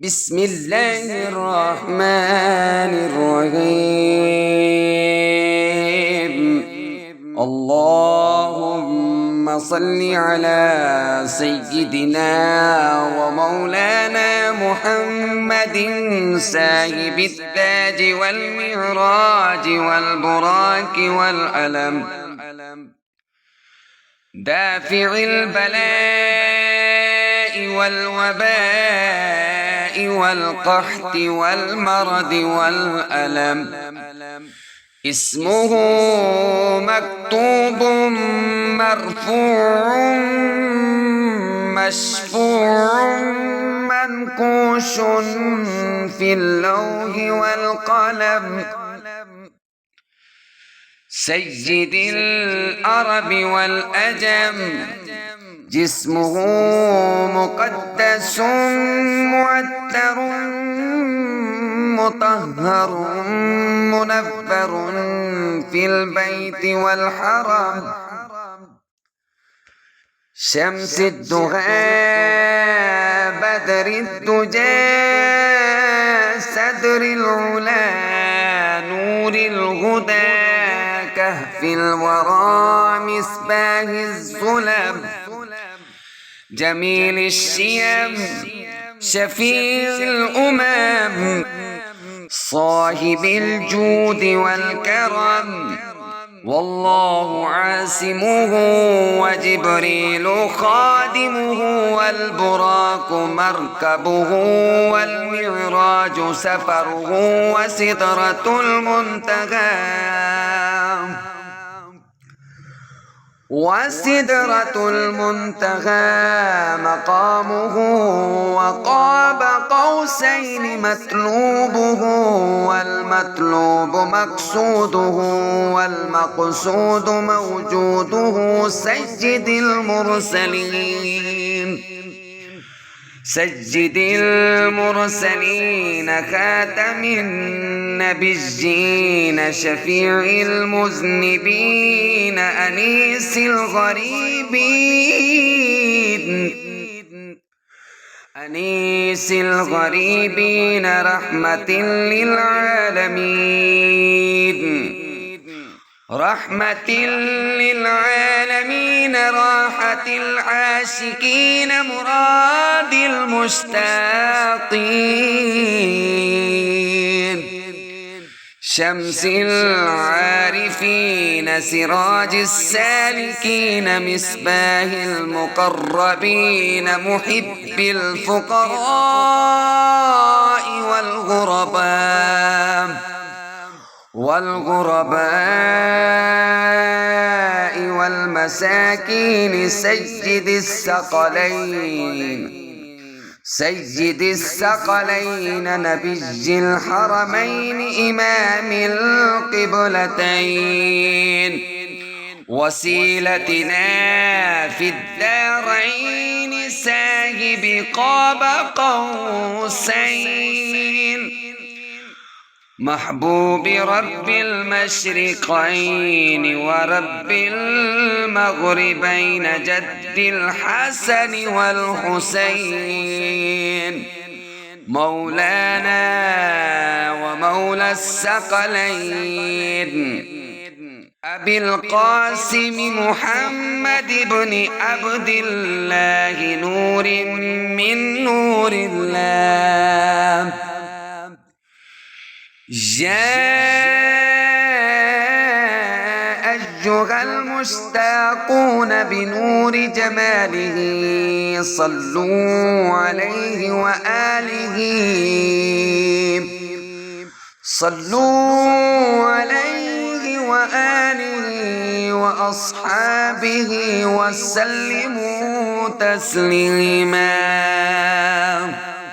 بسم الله الرحمن الرحيم. اللهم صل على سيدنا ومولانا محمد صاحب التاج والمعراج والبراك والألم، دافع البلاء والوباء والقحط والمرض والألم. اسمه مكتوب مرفوع مشفوع منقوش في اللوح والقلم، سيد العرب والأجم. جسمه مقدس معتر مطهر منفر في البيت والحرم، شمس الدهى بدر الدجى صدر العلا نور الهدى كهف الورى مصباح الظلم، جميل الشيم شفيع الأمم، صاحب الجود والكرم. والله عاصمه وجبريل خادمه والبراق مركبه والمعراج سفره وسدرة المنتهى مقامه، وقاب قوسين مطلوبه والمطلوب مقصوده والمقصود موجوده، سيد المرسلين خاتم النبيين شفيع المذنبين أنيس الغريبين رحمة للعالمين راحة العاشقين مراد المشتاقين، شمس العارفين سراج السالكين مصباح المقربين محب الفقراء والغرباء والمساكين، سيد الثقلين نبي الحرمين إمام القبلتين، وسيلتنا في الدارين صاحب قاب قوسين، محبوب رب المشرقين ورب المغربين جد الحسن والحسين، مولانا ومولى الثقلين أبي القاسم محمد بن عبد الله نور من نور الله، أيها المشتاقون بنور جماله صلوا عليه وآله وأصحابه وسلموا تسليما.